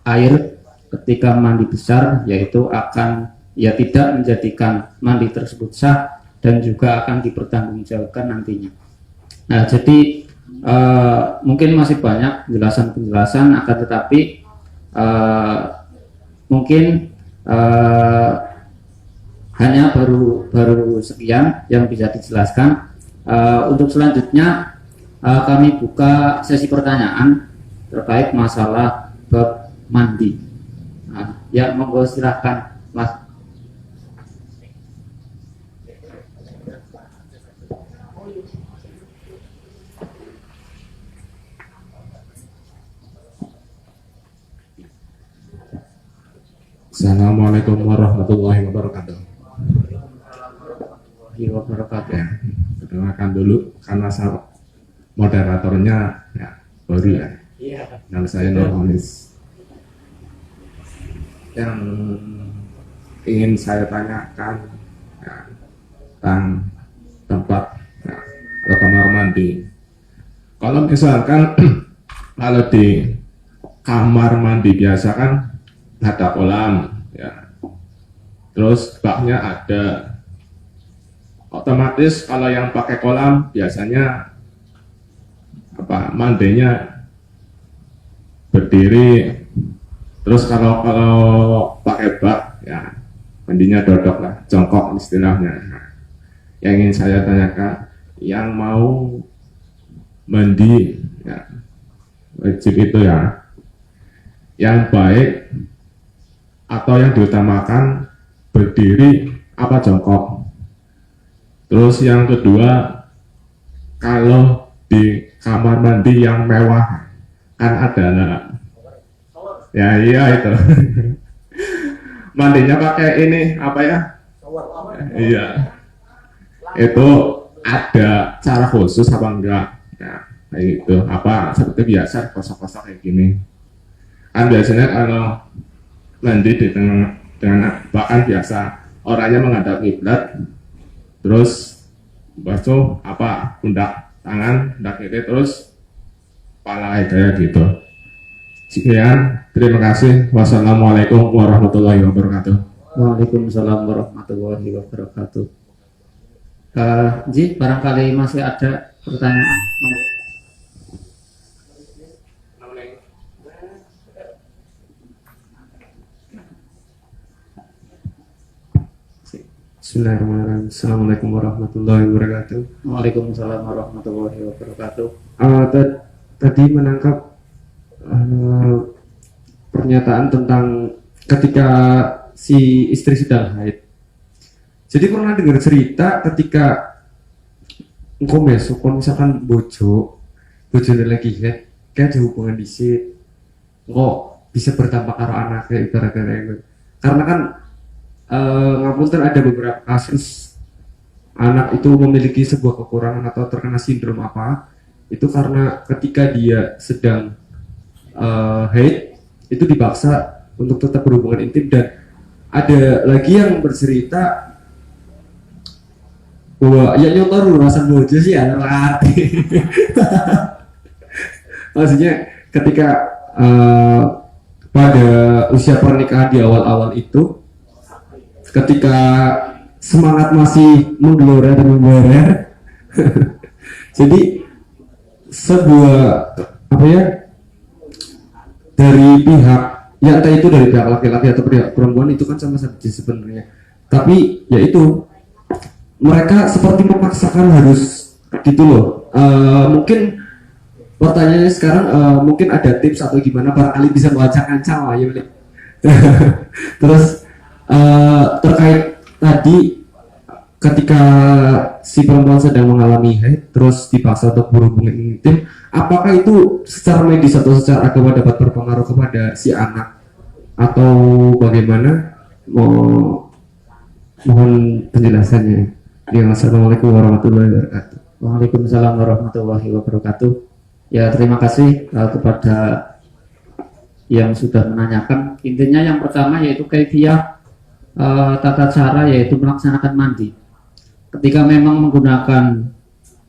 air ketika mandi besar, yaitu akan tidak menjadikan mandi tersebut sah dan juga akan dipertanggungjawabkan nantinya. Nah jadi mungkin masih banyak penjelasan, akan tetapi mungkin hanya baru sekian yang bisa dijelaskan. Untuk selanjutnya kami buka sesi pertanyaan terkait masalah bab mandi. Ya monggo silahkan Mas. Assalamualaikum warahmatullahi wabarakatuh. Ya. Perkenalkan dulu karena moderatornya ya, baru ya. Nama saya Nurholis. Yang ingin saya tanyakan ya, tentang tempat ya, atau kamar mandi. Kalau misalkan kalau di kamar mandi biasa kan ada kolam ya, terus baknya ada, otomatis kalau yang pakai kolam biasanya mandinya berdiri, terus kalau pakai bak ya mandinya dodok lah, jongkok istilahnya. Yang ingin saya tanyakan, yang mau mandi ya, wajib itu ya yang baik atau yang diutamakan berdiri apa jongkok. Terus yang kedua, kalau di kamar mandi yang mewah kan ada ya iya itu mandinya pakai ini apa ya, iya itu ada cara khusus apa enggak ya, kayak gitu apa seperti biasa kosong-kosong kayak gini kan biasanya kalau mandi di tengah dengan bahkan biasa orangnya menghadap kiblat, terus basuh apa pundak tangan, pundak kiri, terus kepala kayak gitu. Sekian, terima kasih. Wassalamualaikum warahmatullahi wabarakatuh. Waalaikumsalam warahmatullahi wabarakatuh. Ji, barangkali masih ada pertanyaan? Bismillahirrahmanirrahim. Assalamualaikum warahmatullahi wabarakatuh. Waalaikumsalam warahmatullahi wabarakatuh. Tadi menangkap pernyataan tentang ketika si istri sedang haid. Jadi pernah dengar cerita ketika engkau besok, kalau misalkan bojo lagi haid, kayak ada hubungan dhisik, engkau bisa berdampak karo anaknya ibaratnya. Karena kan ngapunten ada beberapa kasus anak itu memiliki sebuah kekurangan atau terkena sindrom apa, itu karena ketika dia sedang haid itu dipaksa untuk tetap berhubungan intim. Dan ada lagi yang bercerita bahwa ya nyontor urasan bojo sih ya arti. Maksudnya ketika pada usia pernikahan di awal-awal itu, ketika semangat masih menggelora dan membara, jadi sebuah apa ya, dari pihak ya entah itu dari pihak laki-laki atau pihak perempuan itu kan sama saja sebenarnya, tapi ya itu mereka seperti memaksakan harus gitu loh. Mungkin pertanyaannya sekarang mungkin ada tips atau gimana, barangkali bisa mengancang-ancang lah ya. Terus terkait tadi ketika si perempuan sedang mengalami haid terus dipaksa untuk berhubungan intim, apakah itu secara medis atau secara agama dapat berpengaruh kepada si anak atau bagaimana? Mohon penjelasannya. Ya, assalamualaikum warahmatullahi wabarakatuh. Waalaikumsalam warahmatullahi wabarakatuh. Ya, terima kasih kepada yang sudah menanyakan. Intinya yang pertama yaitu kaifiah tata cara, yaitu melaksanakan mandi. Ketika memang menggunakan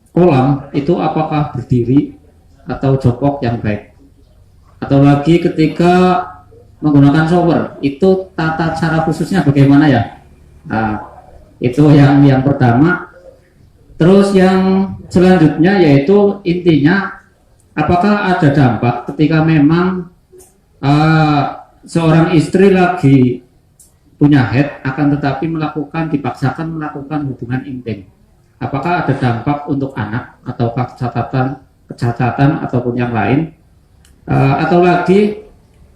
kolam itu apakah berdiri atau jongkok yang baik, atau lagi ketika menggunakan shower itu tata cara khususnya bagaimana ya? Nah, itu yang pertama. Terus yang selanjutnya yaitu intinya apakah ada dampak ketika memang seorang istri lagi punya haid akan tetapi dipaksakan melakukan hubungan intim, apakah ada dampak untuk anak atau kecacatan ataupun yang lain, atau lagi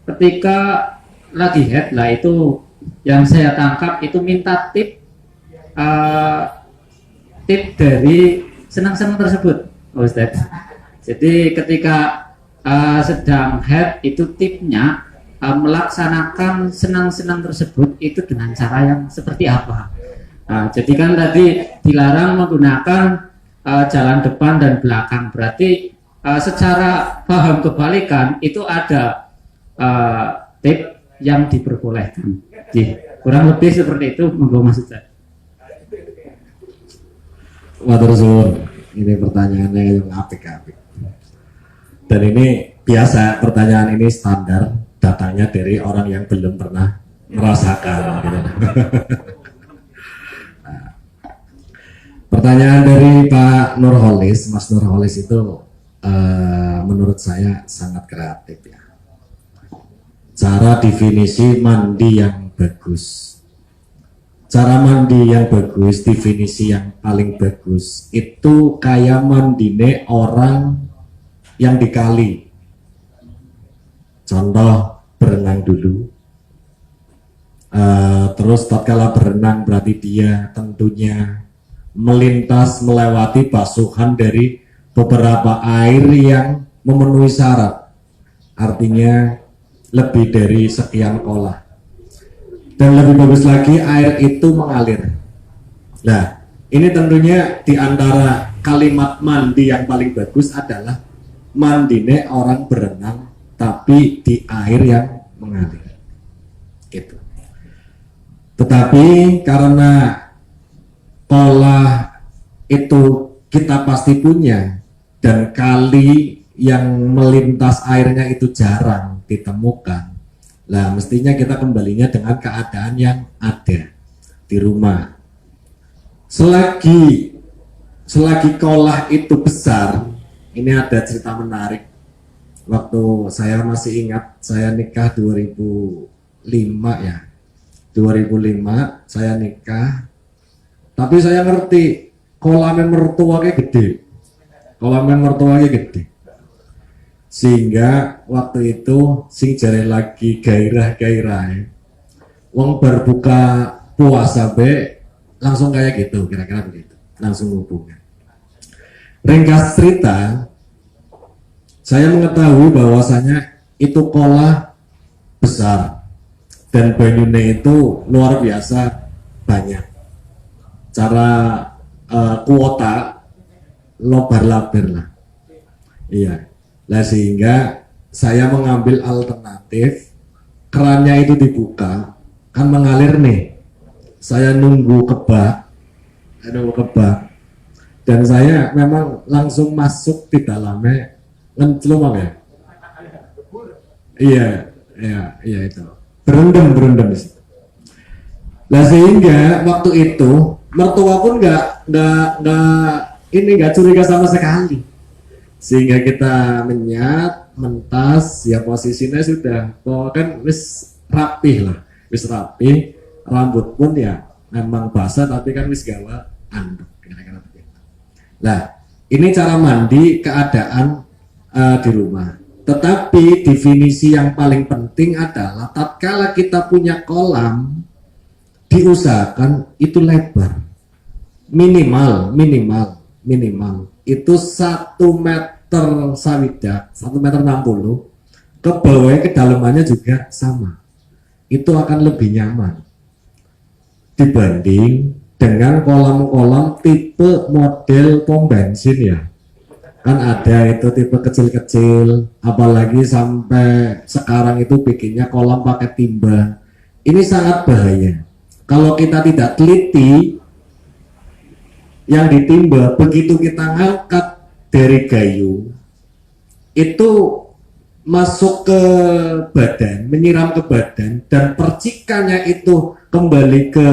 ketika lagi haid lah, itu yang saya tangkap itu minta tip dari senang-senang tersebut, Ustaz. Jadi ketika sedang haid itu tipnya melaksanakan senang-senang tersebut itu dengan cara yang seperti apa. Jadi kan tadi dilarang menggunakan jalan depan dan belakang, berarti secara paham kebalikan itu ada tip yang diperbolehkan. Jadi kurang lebih seperti itu, monggo Mas Ustaz. Matur suwun. Ini pertanyaannya yang apik-apik. Dan ini biasa, pertanyaan ini standar, datangnya dari orang yang belum pernah merasakan gitu. Nah, pertanyaan dari Pak Nurholis, Mas Nurholis itu menurut saya sangat kreatif ya. Cara definisi mandi yang bagus. Cara mandi yang bagus, definisi yang paling bagus itu kayak mandine orang yang di kali. Contoh, berenang dulu. Terus tatkala berenang berarti dia tentunya melewati basuhan dari beberapa air yang memenuhi syarat. Artinya lebih dari sekian kolah. Dan lebih bagus lagi air itu mengalir. Nah, ini tentunya di antara kalimat mandi yang paling bagus adalah mandine orang berenang tapi di air yang mengalir. Gitu. Tetapi karena kolah itu kita pasti punya dan kali yang melintas airnya itu jarang ditemukan. Nah, mestinya kita kembalinya dengan keadaan yang ada di rumah. Selagi kolah itu besar, ini ada cerita menarik. Waktu saya masih ingat, saya nikah 2005 ya. 2005 saya nikah. Tapi saya ngerti kolamnya mertuanya gede. Kolamnya mertuanya gede. Sehingga waktu itu sing jare lagi gairah-gairah. Wong berbuka puasa be langsung kayak gitu, kira-kira begitu. Langsung hubungan. Ringkas cerita, saya mengetahui bahwasanya itu kolah besar dan banyune itu luar biasa banyak. Cara kuota lobar-labir lah. Iya. Nah, sehingga saya mengambil alternatif, kerannya itu dibuka, kan mengalir nih. Saya nunggu kebak, dan saya memang langsung masuk di dalamnya, ngecelum ya. Iya itu. Berendam di situ. Nah, sehingga waktu itu mertua pun nggak curiga sama sekali. Sehingga kita mentas, ya posisinya sudah, kan wis rapih lah, rambut pun ya memang basah tapi kan wis gawa anduk, kira-kira begitu. Nah, ini cara mandi keadaan di rumah. Tetapi definisi yang paling penting adalah tatkala kita punya kolam, diusahakan itu lebar, minimal itu 1 meter sawidak, 1,60 meter, ke bawahnya kedalamannya juga sama. Itu akan lebih nyaman dibanding dengan kolam-kolam tipe model pom bensin ya. Kan ada itu tipe kecil-kecil, apalagi sampai sekarang itu bikinnya kolam pakai timba. Ini sangat bahaya. Kalau kita tidak teliti, yang ditimba begitu kita ngangkat dari kayu itu masuk ke badan, menyiram ke badan, dan percikannya itu kembali ke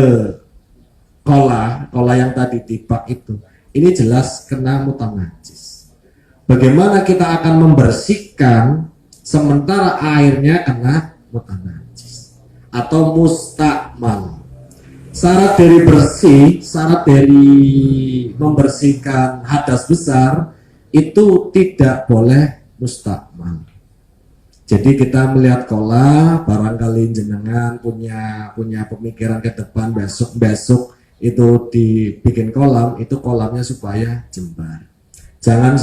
kolah yang tadi tibak itu. Ini jelas kena mutanajis. Bagaimana kita akan membersihkan sementara airnya kena mutanajis atau mustakmal? Syarat dari membersihkan hadas besar itu tidak boleh mustakmal. Jadi kita melihat kolah, barangkali jenengan punya pemikiran ke depan besok itu dibikin kolam, itu kolamnya supaya jembar. Jangan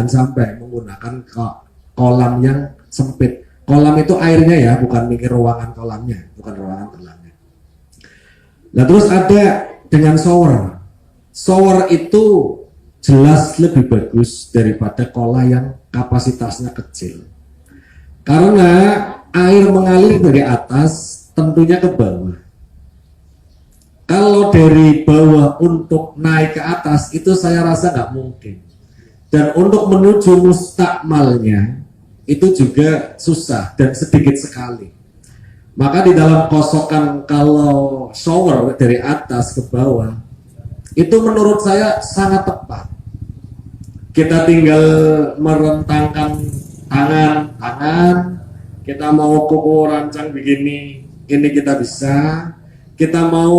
sampai menggunakan kolam yang sempit. Kolam itu airnya ya, bukan mikir ruangan kolamnya, bukan ruangan kolamnya. Nah, terus ada dengan shower. Shower itu jelas lebih bagus daripada kolah yang kapasitasnya kecil. Karena air mengalir dari atas tentunya ke bawah. Kalau dari bawah untuk naik ke atas itu saya rasa nggak mungkin. Dan untuk menuju mustakmalnya itu juga susah dan sedikit sekali. Maka di dalam kosokan kalau shower dari atas ke bawah itu menurut saya sangat tepat. Kita tinggal merentangkan tangan, kita mau kuku rancang begini, ini kita bisa. Kita mau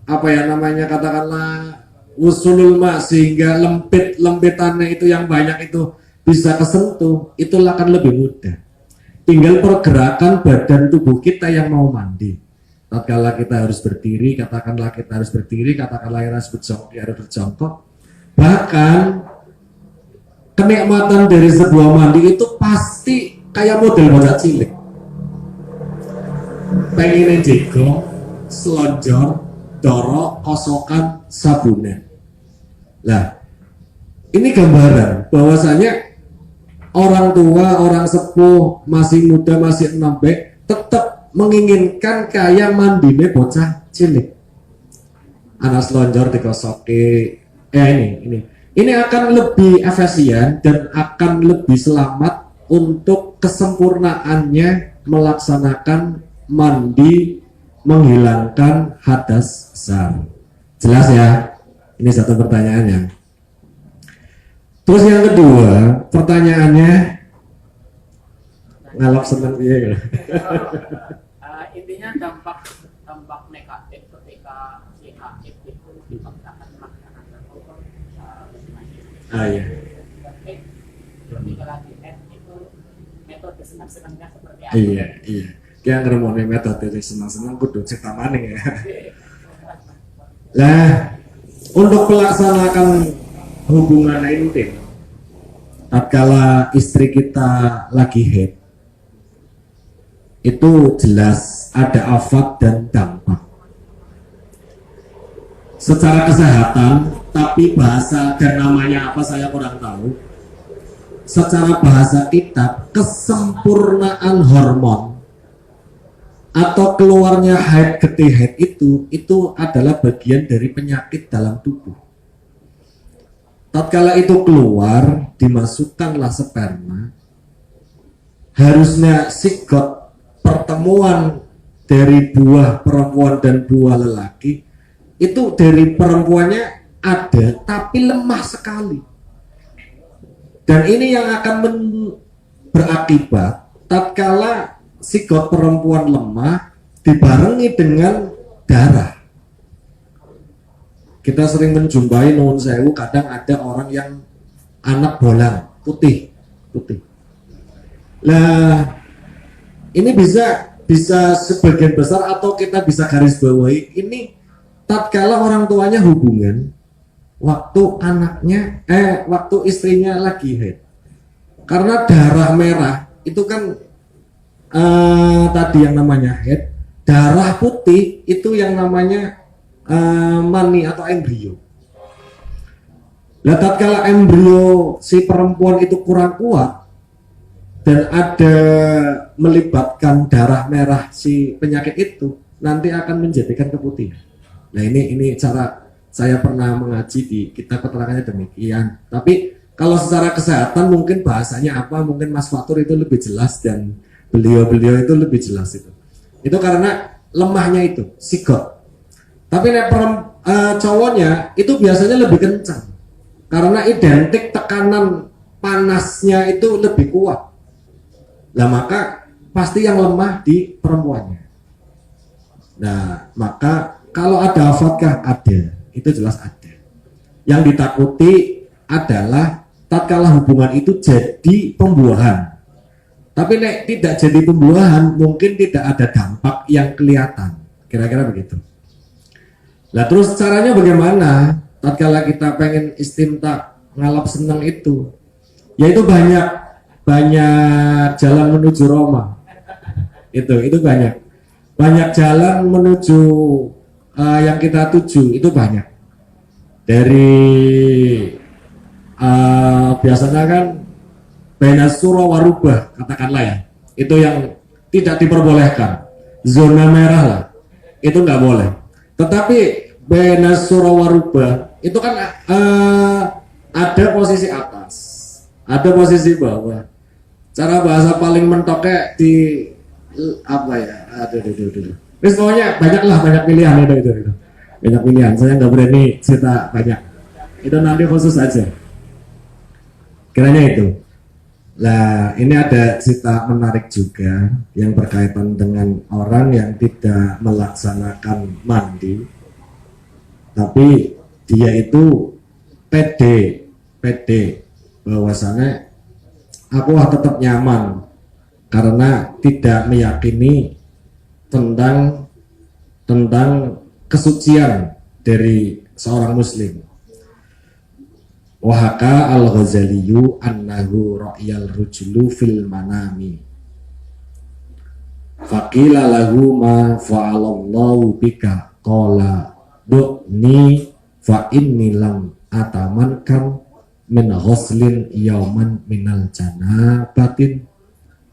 katakanlah usulul ma, sehingga lempitannya itu yang banyak itu bisa kesentuh, itulah akan lebih mudah. Tinggal pergerakan badan tubuh kita yang mau mandi. Tatkala kita harus berdiri, katakanlah kita harus berjongkok. Bahkan kenikmatan dari sebuah mandi itu pasti kayak model bocah cilik. Pengen jego, selonjor, dorok, kosokan, sabunan. Nah, ini gambaran bahwasanya orang tua, orang sepuh, masih muda, masih enam baik, tetap menginginkan kayak mandine bocah cilik. Anak selonjor dikosoke. Ini akan lebih efisien dan akan lebih selamat untuk kesempurnaannya melaksanakan mandi menghilangkan hadas besar. Jelas ya? Ini satu pertanyaannya. Terus yang kedua, pertanyaannya ngalap seneng ya. Intinya dampak negatif ketika si haid itu dipaksakan melaksanakan Iya. ketika lagi haid itu metode senang-senangnya seperti apa? Iya. Yang ngeremone metode senang-senang kudu cerita maning ya. Lah, untuk melaksanakan hubungan intim tatkala istri kita lagi haid itu jelas ada afat dan dampak secara kesehatan, tapi bahasa dan namanya apa saya kurang tahu. Secara bahasa kitab, kesempurnaan hormon atau keluarnya haid getih haid itu adalah bagian dari penyakit dalam tubuh. Tatkala itu keluar, dimasukkanlah sperma. Harusnya sigot pertemuan dari buah perempuan dan buah lelaki itu dari perempuannya ada, tapi lemah sekali. Dan ini yang akan berakibat tatkala sigot perempuan lemah dibarengi dengan darah. Kita sering menjumpai nuwun sewu, kadang ada orang yang anak bolang putih. Lah ini bisa sebagian besar atau kita bisa garis bawahi ini tatkala orang tuanya hubungan waktu istrinya lagi haid. Karena darah merah itu kan tadi yang namanya haid, darah putih itu yang namanya mani atau embrio. Lah tatkala embrio si perempuan itu kurang kuat dan ada melibatkan darah merah si penyakit itu, nanti akan menjadikan keputihan. Nah ini cara saya pernah mengaji di kitab keterangannya demikian. Tapi kalau secara kesehatan mungkin bahasanya apa, mungkin Mas Fatur itu lebih jelas dan beliau itu lebih jelas itu. Itu karena lemahnya itu sigot. Tapi cowoknya itu biasanya lebih kencang karena identik tekanan panasnya itu lebih kuat. Nah maka pasti yang lemah di perempuannya. Nah maka kalau ada afatkah? Ada, itu jelas ada. Yang ditakuti adalah tatkala hubungan itu jadi pembuahan. Tapi nek tidak jadi pembuahan, mungkin tidak ada dampak yang kelihatan. Kira-kira begitu. Nah terus caranya bagaimana? Tatkala kita pengen istimta ngalap senang itu, yaitu banyak jalan menuju Roma. Itu banyak jalan menuju yang kita tuju, itu banyak. Dari biasanya kan Benasuro warubah, katakanlah ya, itu yang tidak diperbolehkan, zona merah lah, itu nggak boleh. Tetapi Benasuro warubah itu kan ada posisi atas, ada posisi bawah. Cara bahasa paling mentoknya di apa ya? Aduh. Terus pokoknya banyak pilihan itu. Banyak pilihan. Saya nggak berani cerita banyak. Itu nanti khusus aja. Kiranya itu. Nah, ini ada cerita menarik juga yang berkaitan dengan orang yang tidak melaksanakan mandi, tapi dia itu pede bahwasannya aku tetap nyaman karena tidak meyakini tentang kesucian dari seorang muslim. Wahaka al-Ghazaliyu annahu ra'yal rujulu fil manami faqila lahu ma fa'alallahu bika qala du'ni fa inni lam atamankan min ghuslin yauman minal janabatin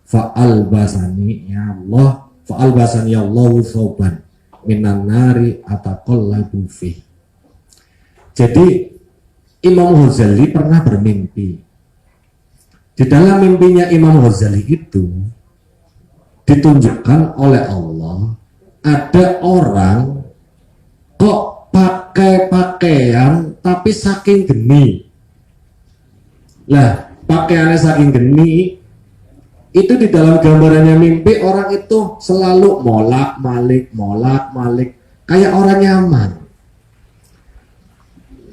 fa albasani ya Allah fa'albasani Allahu thawban minan nari ataqallabu fi. Jadi Imam Ghazali pernah bermimpi. Di dalam mimpinya Imam Ghazali itu ditunjukkan oleh Allah ada orang kok pakai pakaian tapi saking geni. Lah, pakaiannya saking geni itu di dalam gambarannya mimpi orang itu selalu molak malik kayak orang nyaman.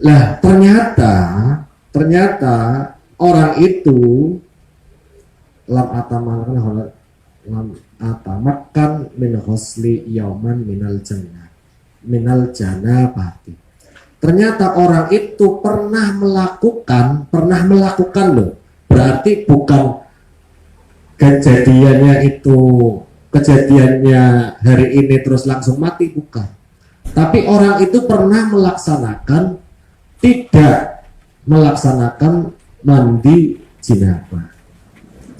Lah, ternyata orang itu lam atamakan min husli yauman minal janabati. Ternyata orang itu pernah melakukan loh. Berarti bukan kejadiannya hari ini terus langsung mati, bukan. Tapi orang itu pernah tidak melaksanakan mandi jenabah.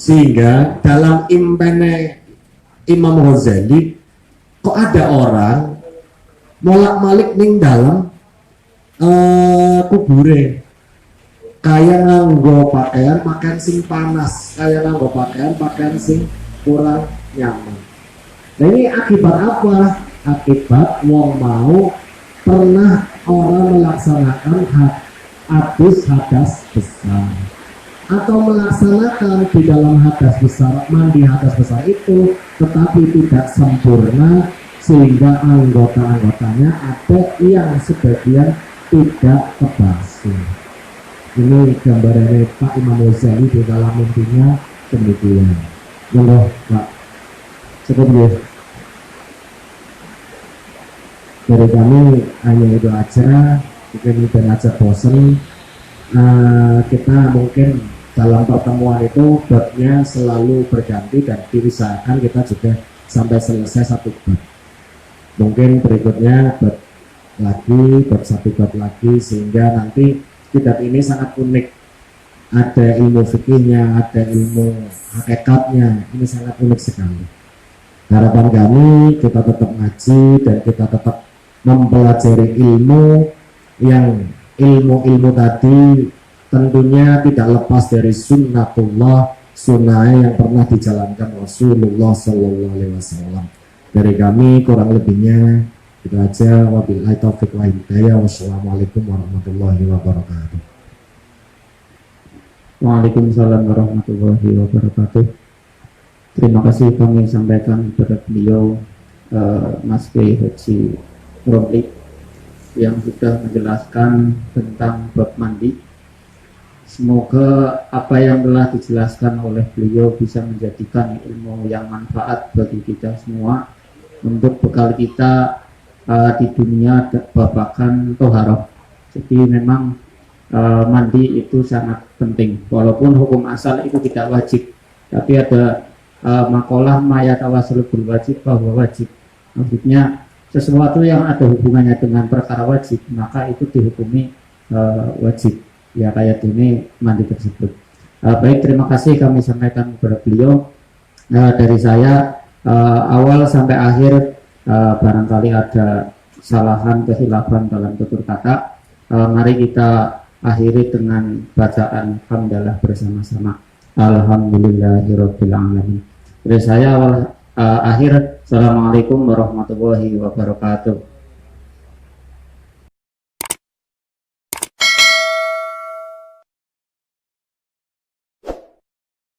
Sehingga dalam impene Imam Ghazali kok ada orang molak-malik ning dalam kubure, kayak nganggo pakaian sing panas, kayak nganggo pakaian sing kurang nyaman. Nah ini akibat apa? Akibat wong mau pernah orang melaksanakan hadas besar atau melaksanakan di dalam hadas besar, mandi hadas besar itu tetapi tidak sempurna sehingga anggota-anggotanya ada yang sebagian tidak kebasuh. Ini gambarannya Pak Imam Ghazali di dalam mimpinya demikian. Monggo Pak, cukup ya. Dari kami hanya itu aja, mungkin udah aja bosen. Kita mungkin dalam pertemuan itu babnya selalu berganti dan diusahakan kita juga sampai selesai satu bab. Mungkin berikutnya bab satu bab lagi sehingga nanti kitab ini sangat unik. Ada ilmu fikihnya, ada ilmu hakikatnya, ini sangat unik sekali. Harapan kami kita tetap ngaji dan kita tetap mempelajari ilmu yang ilmu tadi tentunya tidak lepas dari sunnatullah, sunnah yang pernah dijalankan Rasulullah Sallallahu Alaihi Wasallam. Dari kami kurang lebihnya itu aja. Wabillahi taufiq wa hidayah. Wassalamualaikum warahmatullahi wabarakatuh. Waalaikumsalam warahmatullahi wabarakatuh. Terima kasih kami sampaikan kepada beliau Mas Kiai Haji Romli yang sudah menjelaskan tentang bab mandi. Semoga apa yang telah dijelaskan oleh beliau bisa menjadikan ilmu yang manfaat bagi kita semua untuk bekal kita di dunia babakan toharoh. Jadi memang mandi itu sangat penting, walaupun hukum asal itu tidak wajib, tapi ada makalah mayatawasul berwajib bahwa wajib, maksudnya sesuatu yang ada hubungannya dengan perkara wajib maka itu dihukumi wajib, ya kayak ini mandi tersebut. Baik, terima kasih kami sampaikan kepada beliau. Dari saya awal sampai akhir barangkali ada kesalahan kehilafan dalam tutur kata, mari kita akhiri dengan bacaan hamdalah bersama-sama. Alhamdulillahirabbil alamin. Dari saya awal akhir, assalamualaikum warahmatullahi wabarakatuh.